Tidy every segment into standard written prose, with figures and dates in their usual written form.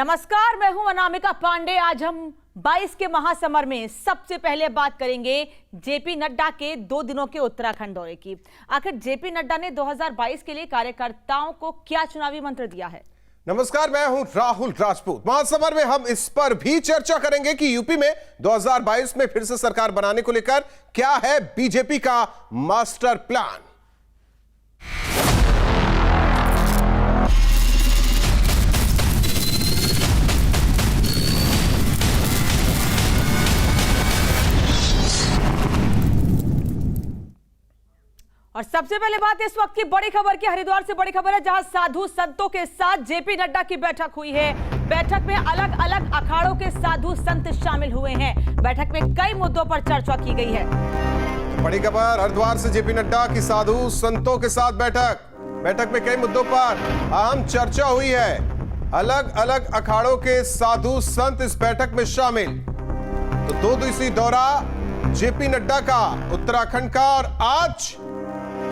नमस्कार, मैं हूं अनामिका पांडे। आज हम 22 के महासमर में सबसे पहले बात करेंगे जेपी नड्डा के 2 दिनों के उत्तराखंड दौरे की। आखिर जेपी नड्डा ने 2022 के लिए कार्यकर्ताओं को क्या चुनावी मंत्र दिया है? नमस्कार, मैं हूं राहुल राजपूत। महासमर में हम इस पर भी चर्चा करेंगे कि यूपी में 2022 में फिर से सरकार बनाने को लेकर क्या है बीजेपी का मास्टर प्लान। और सबसे पहले बात इस वक्त की बड़ी खबर की। हरिद्वार से बड़ी खबर है, जहां साधु संतों के साथ जेपी नड्डा की बैठक हुई है। बैठक में अलग अलग अखाड़ों के साधु संत शामिल हुए हैं। बैठक में कई मुद्दों पर चर्चा की गई है। बड़ी खबर, हरिद्वार से जेपी नड्डा की साधु संतों के साथ बैठक में कई मुद्दों पर अहम चर्चा हुई है। अलग अलग अखाड़ों के साधु संत इस बैठक में शामिल। तो 2 दिवसीय दौरा जेपी नड्डा का उत्तराखंड का, और आज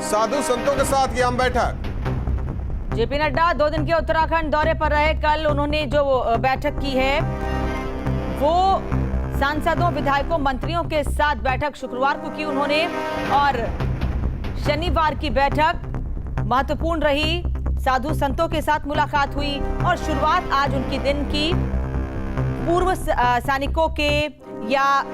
साधु संतों के साथ यह बैठक। जेपी नड्डा 2 दिन के उत्तराखंड दौरे पर रहे। कल उन्होंने जो बैठक की है वो सांसदों, विधायकों, मंत्रियों के साथ बैठक शुक्रवार को की उन्होंने, और शनिवार की बैठक महत्वपूर्ण रही। साधु संतों के साथ मुलाकात हुई और शुरुआत आज उनकी दिन की पूर्व सैनिकों के, या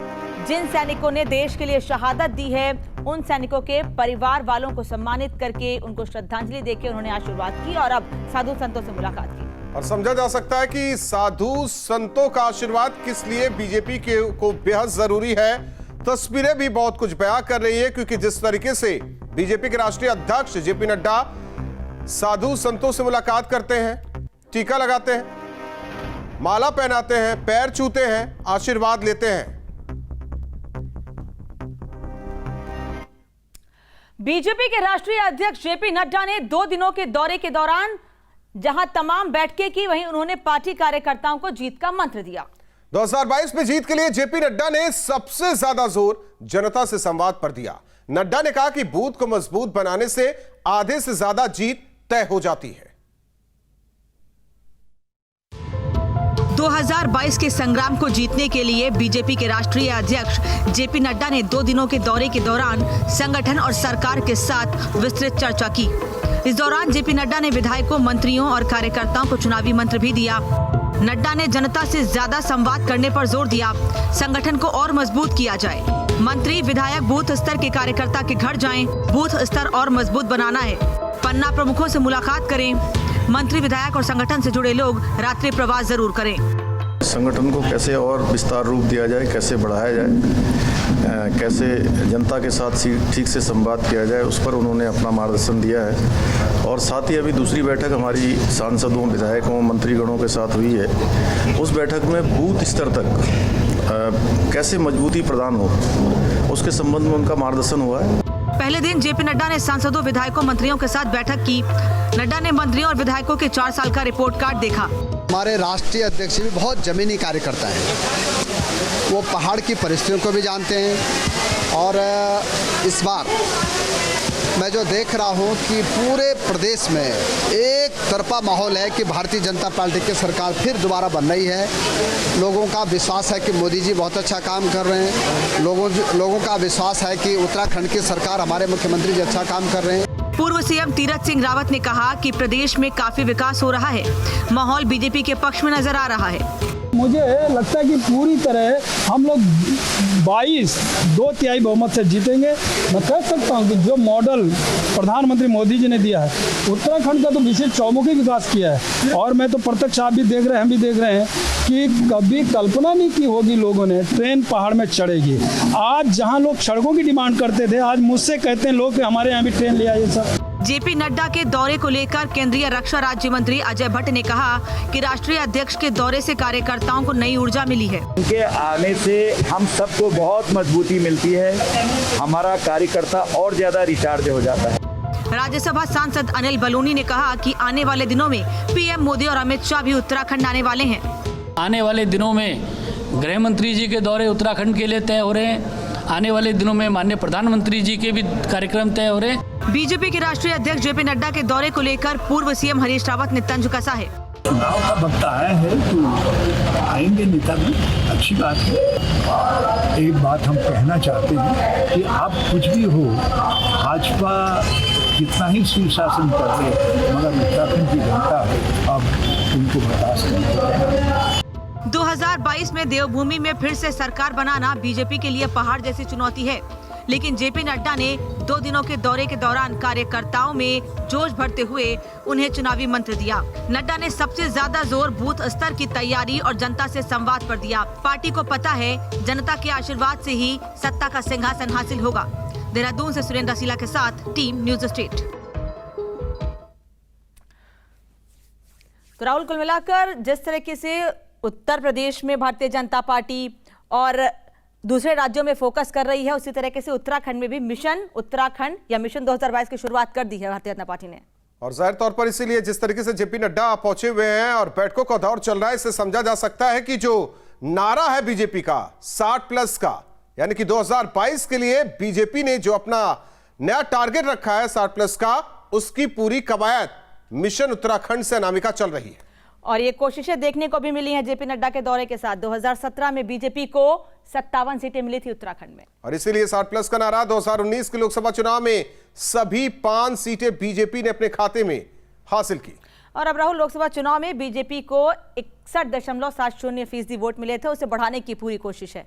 जिन सैनिकों ने देश के लिए शहादत दी है उन सैनिकों के परिवार वालों को सम्मानित करके उनको श्रद्धांजलि देकर उन्होंने आज शुरुआत की और अब साधु संतों से मुलाकात की। और समझा जा सकता है कि साधु संतों का आशीर्वाद किस लिए बीजेपी को बेहद जरूरी है। तस्वीरें भी बहुत कुछ बयां कर रही है, क्योंकि जिस तरीके से बीजेपी के राष्ट्रीय अध्यक्ष जेपी नड्डा साधु संतों से मुलाकात करते हैं, टीका लगाते हैं, माला पहनाते हैं, पैर छूते हैं, आशीर्वाद लेते हैं। बीजेपी के राष्ट्रीय अध्यक्ष जेपी नड्डा ने 2 दिनों के दौरे के दौरान जहां तमाम बैठकें की, वहीं उन्होंने पार्टी कार्यकर्ताओं को जीत का मंत्र दिया। 2022 में जीत के लिए जेपी नड्डा ने सबसे ज्यादा जोर जनता से संवाद पर दिया। नड्डा ने कहा कि बूथ को मजबूत बनाने से आधे से ज्यादा जीत तय हो जाती है। 2022 के संग्राम को जीतने के लिए बीजेपी के राष्ट्रीय अध्यक्ष जेपी नड्डा ने 2 दिनों के दौरे के दौरान संगठन और सरकार के साथ विस्तृत चर्चा की। इस दौरान जेपी नड्डा ने विधायकों, मंत्रियों और कार्यकर्ताओं को चुनावी मंत्र भी दिया। नड्डा ने जनता से ज्यादा संवाद करने पर जोर दिया। संगठन को और मजबूत किया जाए। मंत्री, विधायक बूथ स्तर के कार्यकर्ता के घर जाएं। बूथ स्तर और मजबूत बनाना है। पन्ना प्रमुखों से मुलाकात करें। मंत्री, विधायक और संगठन से जुड़े लोग रात्रि प्रवास जरूर करें। संगठन को कैसे और विस्तार रूप दिया जाए, कैसे बढ़ाया जाए, कैसे जनता के साथ ठीक से संवाद किया जाए, उस पर उन्होंने अपना मार्गदर्शन दिया है। और साथ ही अभी दूसरी बैठक हमारी सांसदों, विधायकों, मंत्रीगणों के साथ हुई है। उस बैठक में बूथ स्तर तक कैसे मजबूती प्रदान हो, उसके संबंध में उनका मार्गदर्शन हुआ है। पहले दिन जेपी नड्डा ने सांसदों, विधायकों, मंत्रियों के साथ बैठक की। नड्डा ने मंत्रियों और विधायकों के 4 साल का रिपोर्ट कार्ड देखा। हमारे राष्ट्रीय अध्यक्ष भी बहुत जमीनी कार्यकर्ता हैं। वो पहाड़ की परिस्थितियों को भी जानते हैं। और इस बार मैं जो देख रहा हूँ कि पूरे प्रदेश में एक तरफा माहौल है कि भारतीय जनता पार्टी की सरकार फिर दोबारा बन रही है। लोगों का विश्वास है कि मोदी जी बहुत अच्छा काम कर रहे हैं। लोगों का विश्वास है कि उत्तराखंड की सरकार, हमारे मुख्यमंत्री जी अच्छा काम कर रहे हैं। पूर्व सीएम तीरथ सिंह रावत ने कहा कि प्रदेश में काफी विकास हो रहा है। माहौल बीजेपी के पक्ष में नजर आ रहा है। मुझे लगता है कि पूरी तरह हम लोग 2/3 बहुमत से जीतेंगे। मैं कह सकता हूं कि जो मॉडल प्रधानमंत्री मोदी जी ने दिया है, उत्तराखंड का तो विशेष चौमुखी विकास किया है। और मैं तो प्रत्यक्ष, आप भी देख रहे हैं, हम भी देख रहे हैं कि कभी कल्पना नहीं की होगी लोगों ने ट्रेन पहाड़ में चढ़ेगी। आज जहां लोग सड़कों की डिमांड करते थे, आज मुझसे कहते हैं लोग कि हमारे यहाँ भी ट्रेन ले आइए सर। जेपी नड्डा के दौरे को लेकर केंद्रीय रक्षा राज्य मंत्री अजय भट्ट ने कहा कि राष्ट्रीय अध्यक्ष के दौरे से कार्यकर्ताओं को नई ऊर्जा मिली है। उनके आने से हम सबको बहुत मजबूती मिलती है। हमारा कार्यकर्ता और ज्यादा रिचार्ज हो जाता है। राज्यसभा सांसद अनिल बलूनी ने कहा कि आने वाले दिनों में पीएम मोदी और अमित शाह भी उत्तराखंड आने वाले हैं। आने वाले दिनों में गृह मंत्री जी के दौरे उत्तराखंड के लिए तय हो रहे हैं। आने वाले दिनों में माननीय प्रधानमंत्री जी के भी कार्यक्रम तय हो रहे हैं। बीजेपी के राष्ट्रीय अध्यक्ष जेपी नड्डा के दौरे को लेकर पूर्व सीएम हरीश रावत ने तंज कसा है। चुनाव का वक्त आया है तो आएंगे नेता भी, अच्छी बात है। एक बात हम कहना चाहते हैं कि आप कुछ भी हो, भाजपा जितना ही सुशासन कर ले, मगर उत्तराखंड की जनता अब उनको बर्दाश्त नहीं करेगा। 2022 में देवभूमि में फिर से सरकार बनाना बीजेपी के लिए पहाड़ जैसी चुनौती है, लेकिन जेपी नड्डा ने 2 दिनों के दौरे के दौरान कार्यकर्ताओं में जोश भरते हुए उन्हें चुनावी मंत्र दिया। नड्डा ने सबसे ज्यादा जोर बूथ स्तर की तैयारी और जनता से संवाद पर दिया। पार्टी को पता है जनता के आशीर्वाद से ही सत्ता का सिंहासन हासिल होगा। देहरादून से सुरेंद्र रसीला के साथ टीम न्यूज स्टेट। तो राहुल, कुल मिलाकर जिस तरीके से उत्तर प्रदेश में भारतीय जनता पार्टी और दूसरे राज्यों में फोकस कर रही है, उसी तरीके से उत्तराखंड में भी मिशन उत्तराखंड या मिशन 2022 की शुरुआत कर दी है भारतीय जनता पार्टी ने। और जाहिर तौर पर इसीलिए जिस तरीके से जेपी नड्डा पहुंचे हुए हैं और बैठकों का दौर चल रहा है, इससे समझा जा सकता है कि जो नारा है बीजेपी का 60+ का, यानी कि 2022 के लिए बीजेपी ने जो अपना नया टारगेट रखा है 60+ का, उसकी पूरी कवायद मिशन उत्तराखंड से अनामिका चल रही है। और ये कोशिशें देखने को भी मिली हैं जेपी नड्डा के दौरे के साथ। 2017 में बीजेपी को 57 सीटें मिली थी उत्तराखंड में, और इसीलिए 60+ का नारा 2019 के लोकसभा चुनाव में सभी 5 सीटें बीजेपी ने अपने खाते में हासिल की। और अब राहुल, लोकसभा चुनाव में बीजेपी को 61.70% वोट मिले थे, उसे बढ़ाने की पूरी कोशिश है।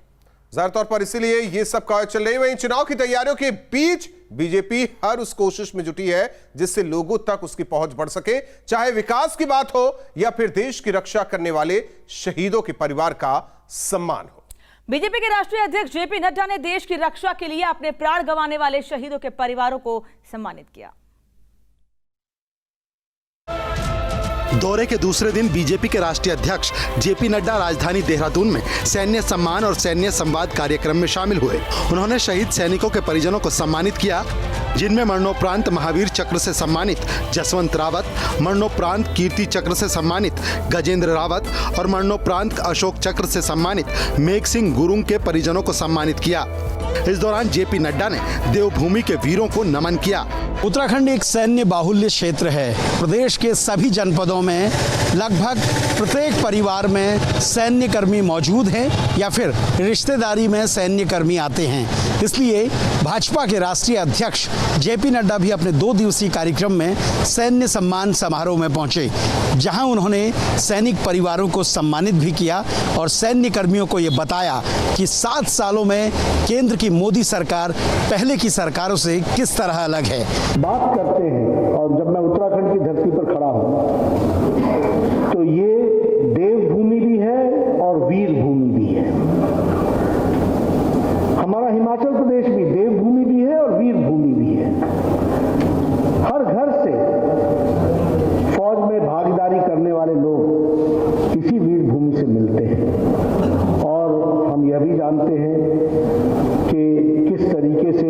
जाहिर तौर पर इसीलिए ये सब कवायद चल रही है। वहीं चुनाव की तैयारियों के बीच बीजेपी हर उस कोशिश में जुटी है जिससे लोगों तक उसकी पहुंच बढ़ सके, चाहे विकास की बात हो या फिर देश की रक्षा करने वाले शहीदों के परिवार का सम्मान हो। बीजेपी के राष्ट्रीय अध्यक्ष जेपी नड्डा ने देश की रक्षा के लिए अपने प्राण गंवाने वाले शहीदों के परिवारों को सम्मानित किया। दौरे के दूसरे दिन बीजेपी के राष्ट्रीय अध्यक्ष जेपी नड्डा राजधानी देहरादून में सैन्य सम्मान और सैन्य संवाद कार्यक्रम में शामिल हुए। उन्होंने शहीद सैनिकों के परिजनों को सम्मानित किया, जिनमें मरणोपरांत महावीर चक्र से सम्मानित जसवंत रावत, मरणोपरांत कीर्ति चक्र से सम्मानित गजेंद्र रावत और मरणोपरांत अशोक चक्र से सम्मानित मेघ सिंह गुरुंग के परिजनों को सम्मानित किया। इस दौरान जेपी नड्डा ने देवभूमि के वीरों को नमन किया। उत्तराखंड एक सैन्य बाहुल्य क्षेत्र है। प्रदेश के सभी जनपदों में लगभग प्रत्येक परिवार में सैन्य कर्मी मौजूद हैं या फिर रिश्तेदारी में सैन्य कर्मी आते हैं। इसलिए भाजपा के राष्ट्रीय अध्यक्ष जेपी नड्डा भी अपने 2 दिवसीय कार्यक्रम में सैन्य सम्मान समारोह में पहुंचे, जहां उन्होंने सैनिक परिवारों को सम्मानित भी किया और सैन्य कर्मियों को ये बताया कि 7 सालों में केंद्र की मोदी सरकार पहले की सरकारों से किस तरह अलग है। बात करते हैं और जब मैं उत्तराखंड की धरती पर खड़ा हूं तो ये देवभूमि भी है और वीर भूमि भी है। हमारा हिमाचल प्रदेश भी देवभूमि भी है और वीर भूमि भी है। हर घर से फौज में भागीदारी करने वाले लोग इसी वीर भूमि से मिलते हैं और हम यह भी जानते हैं कि किस तरीके से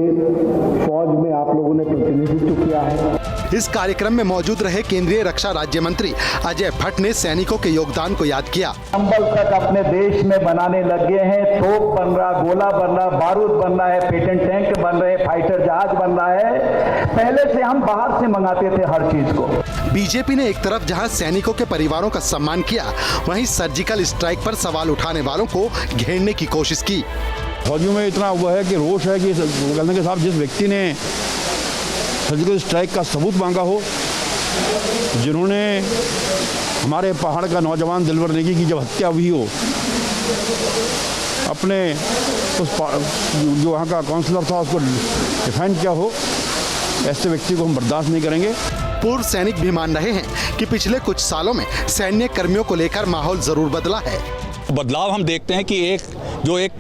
फौज में आप लोगों ने प्रतिनिधित्व किया है। इस कार्यक्रम में मौजूद रहे केंद्रीय रक्षा राज्य मंत्री अजय भट्ट ने सैनिकों के योगदान को याद किया। कंबल तक अपने देश में बनाने लगे हैं, तोप बन रहा, गोला बन रहा, बारूद बन रहा है, पेटेंट टैंक बन रहे, फाइटर जहाज बन रहा है। पहले से हम बाहर से मंगाते थे हर चीज को। बीजेपी ने एक तरफ जहां सैनिकों के परिवारों का सम्मान किया, वहीं सर्जिकल स्ट्राइक पर सवाल उठाने वालों को घेरने की कोशिश की। फौजियों में इतना हुआ है कि रोष है कि गलने के साथ जिस व्यक्ति ने सर्जिकल स्ट्राइक का सबूत मांगा हो, जिन्होंने हमारे पहाड़ का नौजवान दिलवर नेगी की जब हत्या हुई हो, अपने उस जो वहाँ का काउंसलर था उसको डिफेंड किया हो, ऐसे व्यक्ति को हम बर्दाश्त नहीं करेंगे। पूर्व सैनिक भी मान रहे हैं कि पिछले कुछ सालों में सैन्य कर्मियों को लेकर माहौल जरूर बदला है। बदलाव हम देखते हैं कि एक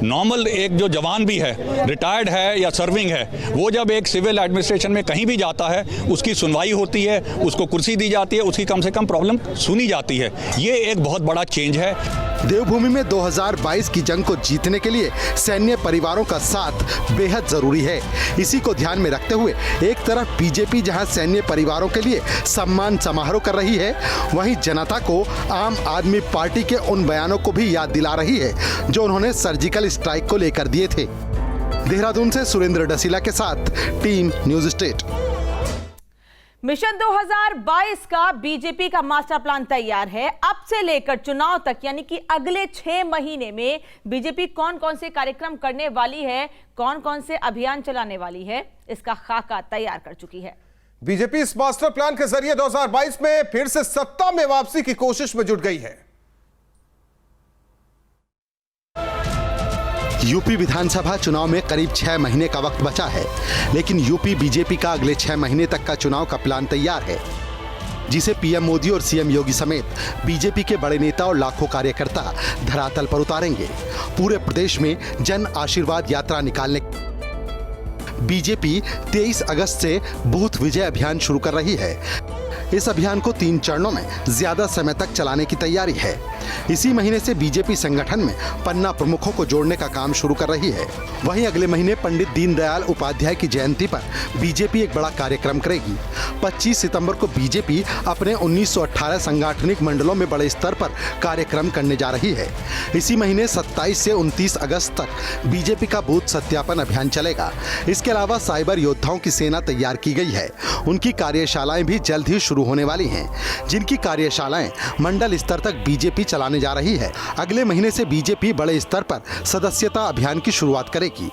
नॉर्मल एक जो जवान भी है, रिटायर्ड है या सर्विंग है, वो जब एक सिविल एडमिनिस्ट्रेशन में कहीं भी जाता है, उसकी सुनवाई होती है, उसको कुर्सी दी जाती है, उसकी कम से कम प्रॉब्लम सुनी जाती है। ये एक बहुत बड़ा चेंज है। देवभूमि में 2022 की जंग को जीतने के लिए सैन्य परिवारों का साथ बेहद जरूरी है। इसी को ध्यान में रखते हुए एक तरफ बीजेपी जहां सैन्य परिवारों के लिए सम्मान समारोह कर रही है, वहीं जनता को आम आदमी पार्टी के उन बयानों को भी याद दिला रही है जो उन्होंने सर्जिकल स्ट्राइक को लेकर दिए थे। देहरादून से सुरेंद्र रसीला के साथ टीम न्यूज स्टेट। मिशन 2022 का बीजेपी का मास्टर प्लान तैयार है। अब से लेकर चुनाव तक यानी कि अगले 6 महीने में बीजेपी कौन कौन से कार्यक्रम करने वाली है, कौन कौन से अभियान चलाने वाली है, इसका खाका तैयार कर चुकी है। बीजेपी इस मास्टर प्लान के जरिए 2022 में फिर से सत्ता में वापसी की कोशिश में जुट गई है। यूपी विधानसभा चुनाव में करीब 6 महीने का वक्त बचा है, लेकिन यूपी बीजेपी का अगले 6 महीने तक का चुनाव का प्लान तैयार है, जिसे पीएम मोदी और सीएम योगी समेत बीजेपी के बड़े नेता और लाखों कार्यकर्ता धरातल पर उतारेंगे। पूरे प्रदेश में जन आशीर्वाद यात्रा निकालने बीजेपी 23 अगस्त से बूथ विजय अभियान शुरू कर रही है। इस अभियान को 3 चरणों में ज्यादा समय तक चलाने की तैयारी है। इसी महीने से बीजेपी संगठन में पन्ना प्रमुखों को जोड़ने का काम शुरू कर रही है। वहीं अगले महीने पंडित दीनदयाल उपाध्याय की जयंती पर बीजेपी एक बड़ा कार्यक्रम करेगी। 25 सितंबर को बीजेपी अपने 1918 सांगठनिक मंडलों में बड़े स्तर पर कार्यक्रम करने जा रही है। इसी महीने 27 से 29 अगस्त तक बीजेपी का बूथ सत्यापन अभियान चलेगा। इसके अलावा साइबर योद्धाओं की सेना तैयार की गई है। उनकी कार्यशालाएं भी जल्द ही शुरू होने वाली हैं, जिनकी कार्यशालाएं मंडल स्तर तक बीजेपी चलाने जा रही है। अगले महीने से बीजेपी बड़े स्तर पर सदस्यता अभियान की शुरुआत करेगी।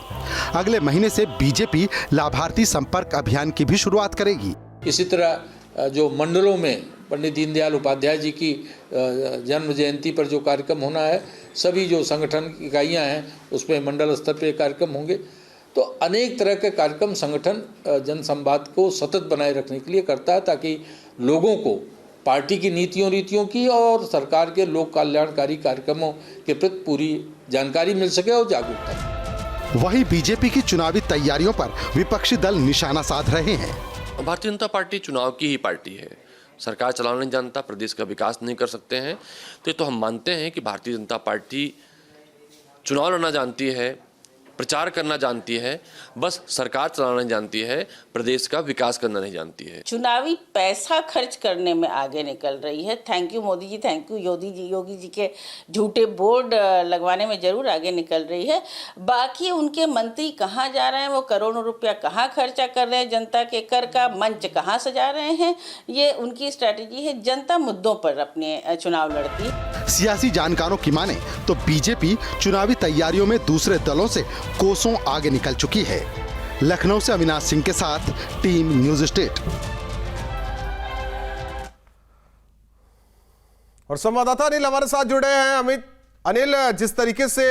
अगले महीने से बीजेपी लाभार्थी संपर्क अभियान की भी शुरुआत करेगी। इसी तरह जो मंडलों में पंडित दीनदयाल उपाध्याय जी की जन्म जयंती पर जो कार्यक्रम होना है, सभी जो संगठन इकाइयां हैं उसमें मंडल स्तर पर कार्यक्रम होंगे। तो अनेक तरह के कार्यक्रम संगठन जन संवाद को सतत बनाए रखने के लिए करता है, ताकि लोगों को पार्टी की नीतियों रीतियों की और सरकार के लोक कल्याणकारी कार्यक्रमों के प्रति पूरी जानकारी मिल सके और जागरूकता। वहीं बीजेपी की चुनावी तैयारियों पर विपक्षी दल निशाना साध रहे हैं। भारतीय जनता पार्टी चुनाव की ही पार्टी है। सरकार चलाना नहीं जानता, प्रदेश का विकास नहीं कर सकते हैं। तो हम मानते हैं कि भारतीय जनता पार्टी चुनाव लड़ना जानती है, प्रचार करना जानती है, बस सरकार चलाना नहीं जानती है, प्रदेश का विकास करना नहीं जानती है। चुनावी पैसा खर्च करने में आगे निकल रही है। Thank you Modi ji, thank you Yogi ji के झूठे बोर्ड लगवाने में जरूर आगे निकल रही है। बाकी उनके मंत्री कहाँ जा रहे हैं, वो करोड़ों रुपया कहाँ खर्चा कर रहे हैं, जनता के कर का मंच कहाँ सजा रहे हैं, ये उनकी स्ट्रैटेजी है। जनता मुद्दों पर अपने चुनाव लड़ती है। सियासी जानकारों की माने तो बीजेपी चुनावी तैयारियों में दूसरे दलों से कोसों आगे निकल चुकी है। लखनऊ से अविनाश सिंह के साथ टीम न्यूज स्टेट। और संवाददाता अनिल हमारे साथ जुड़े हैं। अमित, अनिल, जिस तरीके से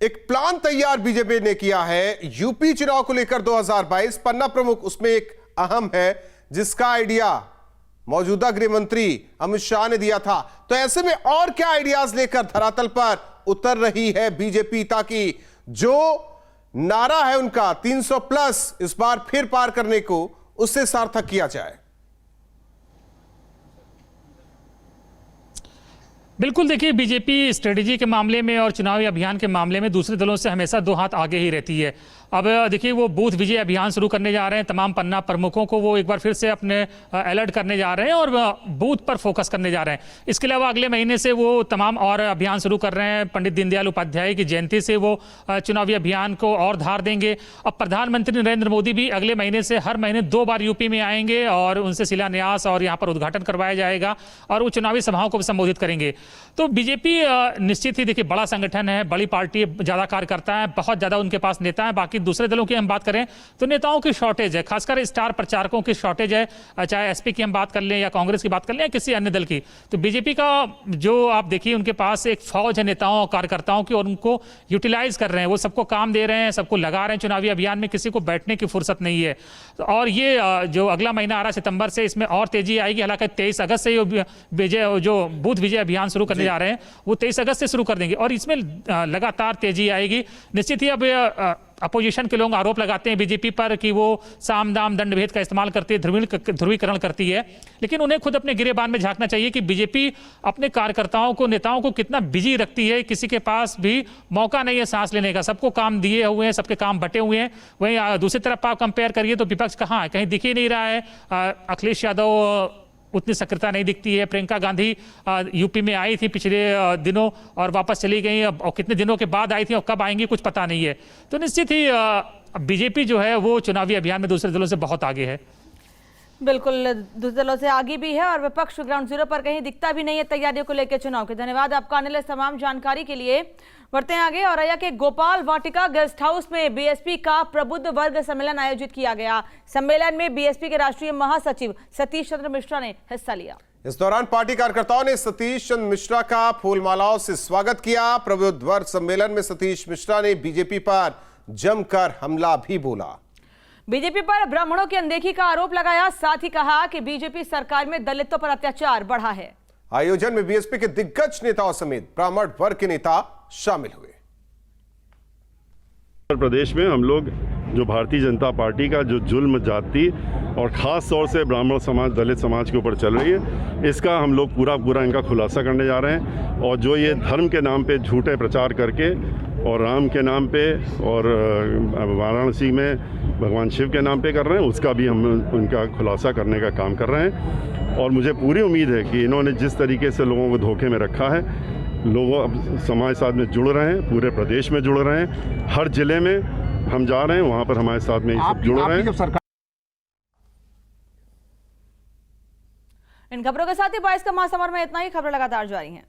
एक प्लान तैयार बीजेपी ने किया है यूपी चुनाव को लेकर 2022, पन्ना प्रमुख उसमें एक अहम है, जिसका आइडिया मौजूदा गृह मंत्री अमित शाह ने दिया था। तो ऐसे में और क्या आइडियाज लेकर धरातल पर उतर रही है बीजेपी, ताकि जो नारा है उनका 300 प्लस इस बार फिर पार करने को, उससे सार्थक किया जाए? बिल्कुल, देखिए बीजेपी स्ट्रेटेजी के मामले में और चुनावी अभियान के मामले में दूसरे दलों से हमेशा 2 हाथ आगे ही रहती है। अब देखिए वो बूथ विजय अभियान शुरू करने जा रहे हैं। तमाम पन्ना प्रमुखों को वो एक बार फिर से अपने अलर्ट करने जा रहे हैं और बूथ पर फोकस करने जा रहे हैं। इसके अलावा अगले महीने से वो तमाम और अभियान शुरू कर रहे हैं। पंडित दीनदयाल उपाध्याय की जयंती से वो चुनावी अभियान को और धार देंगे। अब प्रधानमंत्री नरेंद्र मोदी भी अगले महीने से हर महीने 2 बार यूपी में आएंगे और उनसे शिलान्यास और यहाँ पर उद्घाटन करवाया जाएगा और वो चुनावी सभाओं को भी संबोधित करेंगे। तो बीजेपी निश्चित ही देखिए बड़ा संगठन है, बड़ी पार्टी है, ज़्यादा कार्यकर्ता है, बहुत ज़्यादा उनके पास नेता है। बाकी दूसरे दलों की हम बात करें तो नेताओं की शॉर्टेज है, खासकर स्टार प्रचारकों की शॉर्टेज है, चाहे एसपी की हम बात कर लें या कांग्रेस की बात कर लें या किसी अन्य दल की। तो बीजेपी का जो आप देखिए उनके पास एक फौज है नेताओं और कार्यकर्ताओं की और उनको यूटिलाइज कर रहे हैं। वो सबको काम दे रहे हैं, सबको लगा रहे हैं चुनावी अभियान में, किसी को बैठने की फुर्सत नहीं है। और ये जो अगला महीना आ रहा है सितंबर से, इसमें और तेजी आएगी। हालांकि 23 अगस्त से जो बूथ विजय अभियान शुरू करने जा रहे हैं वो 23 अगस्त से शुरू कर देंगे और इसमें लगातार तेजी आएगी। निश्चित ही अब अपोजिशन के लोग आरोप लगाते हैं बीजेपी पर कि वो साम दाम दंड भेद का इस्तेमाल करती है, ध्रुवीकरण करती है, लेकिन उन्हें खुद अपने गिरेबान में झांकना चाहिए कि बीजेपी अपने कार्यकर्ताओं को, नेताओं को कितना बिजी रखती है। किसी के पास भी मौका नहीं है सांस लेने का, सबको काम दिए हुए हैं, सबके काम बटे हुए हैं। वहीं दूसरी तरफ आप कंपेयर करिए तो विपक्ष कहाँ है, कहीं दिख ही नहीं रहा है। अखिलेश यादव उतनी सक्रियता नहीं दिखती है। प्रियंका गांधी यूपी में आई थी पिछले दिनों और वापस चली गई, और कितने दिनों के बाद आई थी और कब आएंगी कुछ पता नहीं है। तो निश्चित ही बीजेपी जो है वो चुनावी अभियान में दूसरे दलों से बहुत आगे है। बिल्कुल, दूसरे दलों से आगे भी है और विपक्ष ग्राउंड जीरो पर कहीं दिखता भी नहीं है तैयारियों को लेकर चुनाव के। धन्यवाद आपका अनिल, इस तमाम जानकारी के लिए। बढ़ते हैं आगे। औरैया के गोपाल वाटिका गेस्ट हाउस में बीएसपी का प्रबुद्ध वर्ग सम्मेलन आयोजित किया गया। सम्मेलन में बीएसपी के राष्ट्रीय महासचिव सतीश चंद्र मिश्रा ने हिस्सा लिया। इस दौरान पार्टी कार्यकर्ताओं ने सतीश चंद्र मिश्रा का फूलमालाओं से स्वागत किया। प्रबुद्ध वर्ग सम्मेलन में सतीश मिश्रा ने बीजेपी पर जमकर हमला भी बोला। बीजेपी पर ब्राह्मणों की अनदेखी का आरोप लगाया, साथ ही कहा कि बीजेपी सरकार में दलितों पर अत्याचार बढ़ा है। आयोजन में बीएसपी के दिग्गज नेताओं समेत ब्राह्मण वर्ग के नेता शामिल हुए। उत्तर प्रदेश में हम लोग जो भारतीय जनता पार्टी का जो जुल्म जाति और ख़ास तौर से ब्राह्मण समाज दलित समाज के ऊपर चल रही है, इसका हम लोग पूरा इनका खुलासा करने जा रहे हैं। और जो ये धर्म के नाम पे झूठे प्रचार करके और राम के नाम पे और वाराणसी में भगवान शिव के नाम पे कर रहे हैं, उसका भी हम उनका खुलासा करने का काम कर रहे हैं। और मुझे पूरी उम्मीद है कि इन्होंने जिस तरीके से लोगों को धोखे में रखा है, लोगों अब समाज साथ में जुड़ रहे हैं, पूरे प्रदेश में जुड़ रहे हैं, हर जिले में हम जा रहे हैं, वहाँ पर हमारे साथ में सब जुड़ रहे हैं। इन खबरों के साथ ही 22 का महासमर में इतना ही। खबरें लगातार जारी हैं।